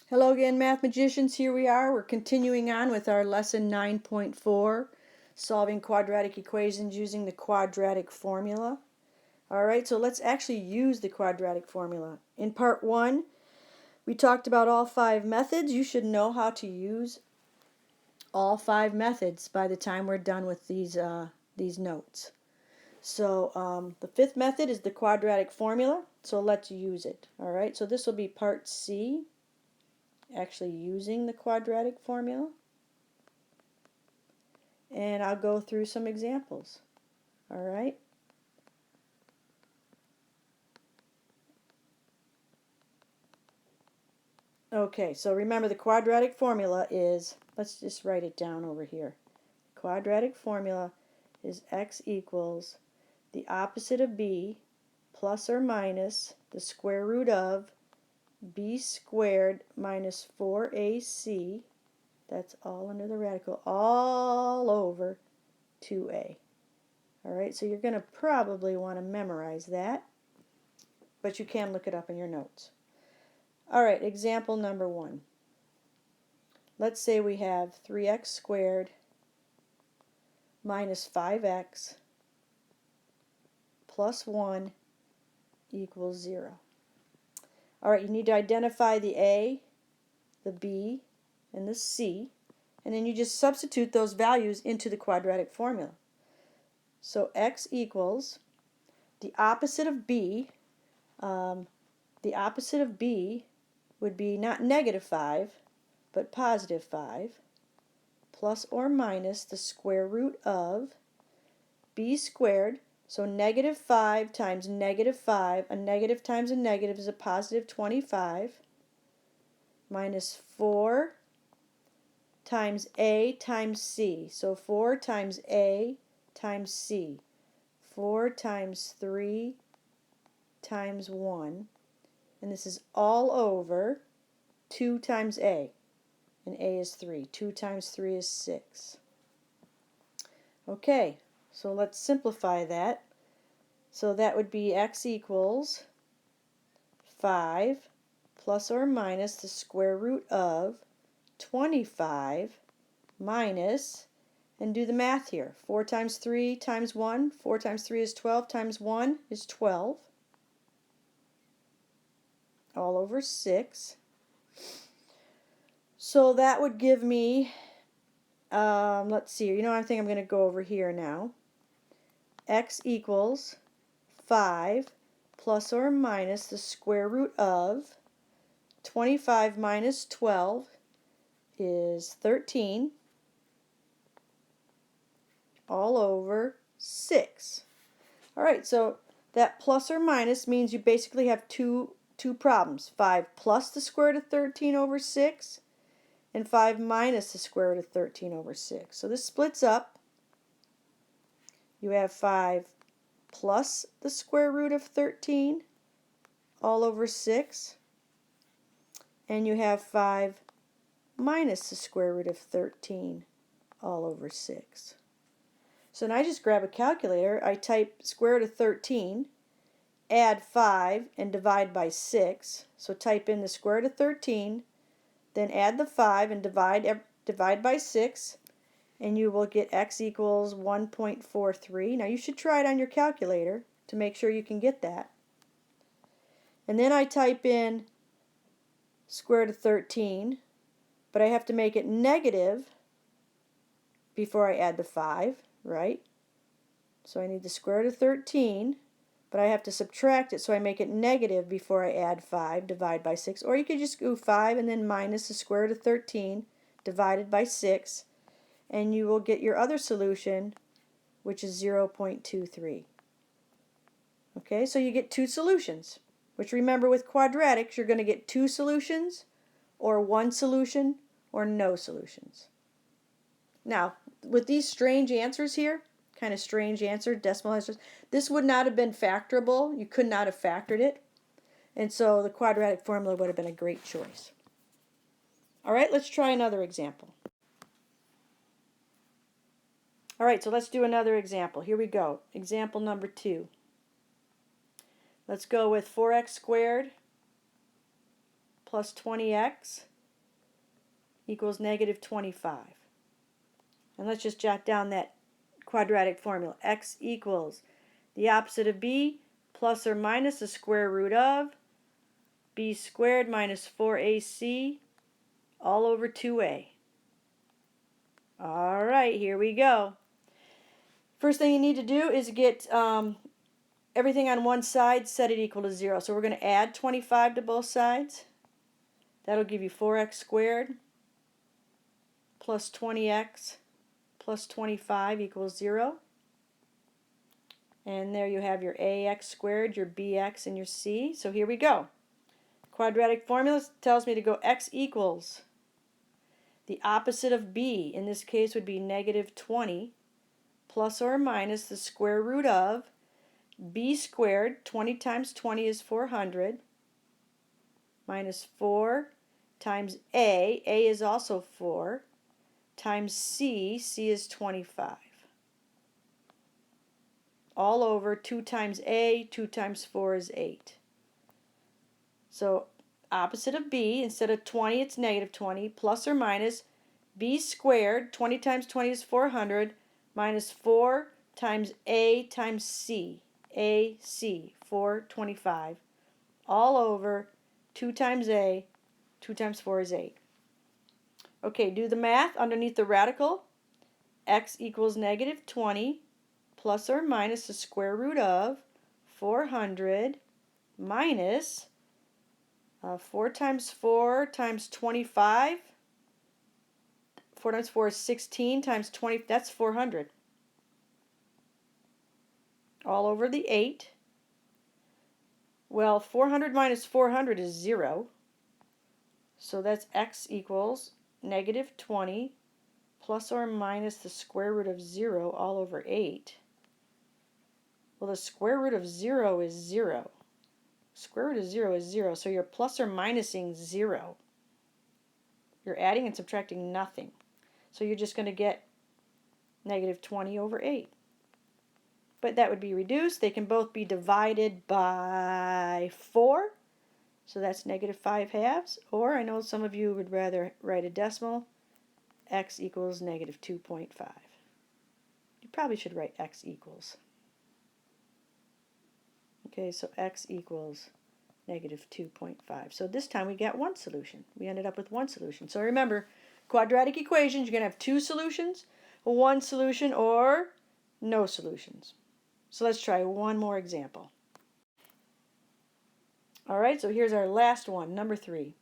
Hello again, Math Magicians. Here we are. We're continuing on with our lesson 9.4, solving quadratic equations using the quadratic formula. Alright, so let's actually use the quadratic formula. In part 1, we talked about all 5 methods. You should know how to use all 5 methods by the time we're done with these notes. So the 5th method is the quadratic formula, so let's use it. Alright, so this will be part C. Actually using the quadratic formula, and I'll go through some examples. Alright, okay, so remember the quadratic formula is, let's just write it down over here. The quadratic formula is x equals the opposite of b plus or minus the square root of b squared minus 4ac, that's all under the radical, all over 2a. Alright, so you're going to probably want to memorize that, but you can look it up in your notes. Alright, example number 1. Let's say we have 3x squared minus 5x plus 1 equals 0. Alright, you need to identify the a, the b, and the c, and then you just substitute those values into the quadratic formula. So x equals the opposite of b. The opposite of b would be not negative 5, but positive 5, plus or minus the square root of b squared. So negative 5 times negative 5, a negative times a negative is a positive 25, minus 4 times a times c. So 4 times a times c. 4 times 3 times 1. And this is all over 2 times a. And a is 3. 2 times 3 is 6. Okay, so let's simplify that. So that would be x equals 5 plus or minus the square root of 25 minus, and do the math here. 4 times 3 times 1. 4 times 3 is 12 times 1 is 12. All over 6. So that would give me, let's see, I think I'm going to go over here now. X equals 5 plus or minus the square root of 25 minus 12 is 13, all over 6. Alright, so that plus or minus means you basically have two problems. 5 plus the square root of 13 over 6 and 5 minus the square root of 13 over 6. So this splits up. You have 5 plus the square root of 13 all over 6, and you have 5 minus the square root of 13 all over 6. So now I just grab a calculator, I type square root of 13, add 5, and divide by 6. So type in the square root of 13, then add the 5 and divide by 6, and you will get x equals 1.43. Now you should try it on your calculator to make sure you can get that. And then I type in square root of 13, but I have to make it negative before I add the 5, right? So I need the square root of 13, but I have to subtract it, so I make it negative before I add 5, divide by 6. Or you could just do 5 and then minus the square root of 13 divided by 6, and you will get your other solution, which is 0.23. Okay, so you get two solutions, which remember with quadratics you're going to get two solutions, or one solution, or no solutions. Now, with these strange answers here, kind of strange answer, decimal answers, this would not have been factorable. You could not have factored it. And so the quadratic formula would have been a great choice. Alright, let's try another example. Alright, so let's do another example. Here we go. Example number 2. Let's go with 4x squared plus 20x equals negative 25. And let's just jot down that quadratic formula. X equals the opposite of b plus or minus the square root of b squared minus 4ac all over 2a. All right, here we go. First thing you need to do is get everything on one side, set it equal to 0. So we're going to add 25 to both sides. That'll give you 4x squared plus 20x plus 25 equals 0. And there you have your ax squared, your bx, and your c. So here we go. Quadratic formula tells me to go x equals the opposite of b. In this case would be negative 20 plus or minus the square root of b squared. 20 times 20 is 400 minus 4 times a is also 4, times c is 25. All over 2 times a, 2 times 4 is 8. So opposite of b, instead of 20 it's negative 20, plus or minus b squared, 20 times 20 is 400, minus 4 times a times c, ac, 425, all over 2 times a, 2 times 4 is 8. Okay, do the math underneath the radical. X equals negative 20 plus or minus the square root of 400 minus 4 times 4 times 25. 4 times 4 is 16 times 20, that's 400. All over the 8. Well, 400 minus 400 is 0. So that's x equals negative 20 plus or minus the square root of 0 all over 8. Well, the square root of 0 is 0. Square root of 0 is 0, so you're plus or minusing 0. You're adding and subtracting nothing. So you're just going to get negative 20 over 8. But that would be reduced. They can both be divided by 4. So that's negative 5 halves. Or I know some of you would rather write a decimal. X equals negative 2.5. You probably should write x equals. Okay, so x equals negative 2.5. So this time we got one solution. We ended up with one solution. So remember, quadratic equations, you're going to have two solutions, one solution, or no solutions. So let's try one more example. All right, so here's our last one, number 3.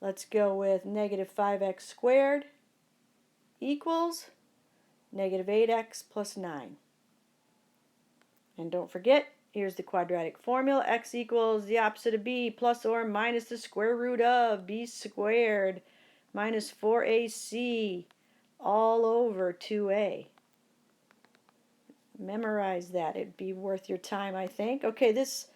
Let's go with negative 5x squared equals negative 8x plus 9. And don't forget, here's the quadratic formula. X equals the opposite of b plus or minus the square root of b squared minus 4ac all over 2a. Memorize that. It'd be worth your time, I think. Okay, this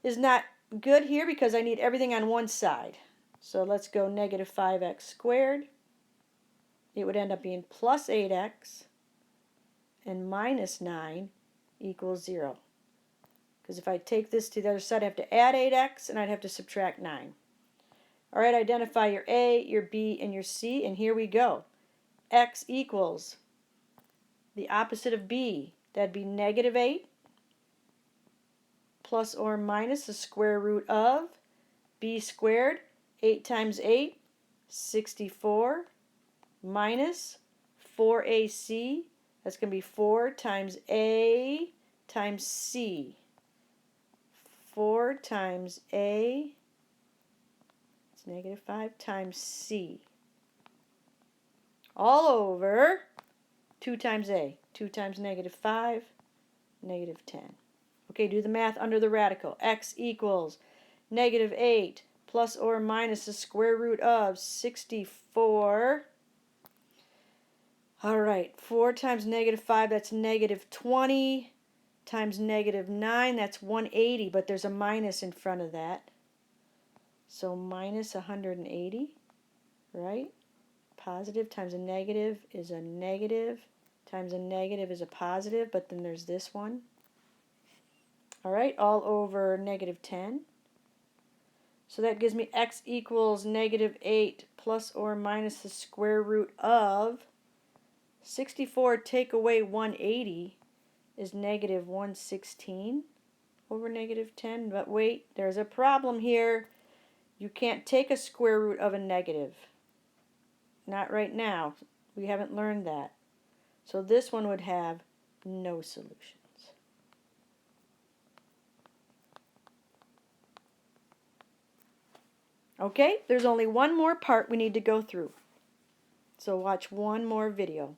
is not good here because I need everything on one side. So let's go negative 5x squared. It would end up being plus 8x and minus 9 equals 0. Because if I take this to the other side, I have to add 8x and I'd have to subtract 9. All right, identify your A, your B, and your C, and here we go. X equals the opposite of B. That'd be negative 8 plus or minus the square root of B squared. 8 times 8, 64, minus 4AC. That's going to be 4 times A times C. 4 times A, it's negative 5, times C. All over 2 times A. 2 times negative 5, negative 10. Okay, do the math under the radical. X equals negative 8 plus or minus the square root of 64. All right, 4 times negative 5, that's negative 20. Times negative 9, that's 180, but there's a minus in front of that. So minus 180, right? Positive times a negative is a negative, times a negative is a positive, but then there's this one. All right, all over negative 10. So that gives me x equals negative 8 plus or minus the square root of 64 take away 180 is negative 116 over negative 10. But wait, there's a problem here. You can't take a square root of a negative. Not right now. We haven't learned that. So this one would have no solutions. Okay, there's only one more part we need to go through. So watch one more video.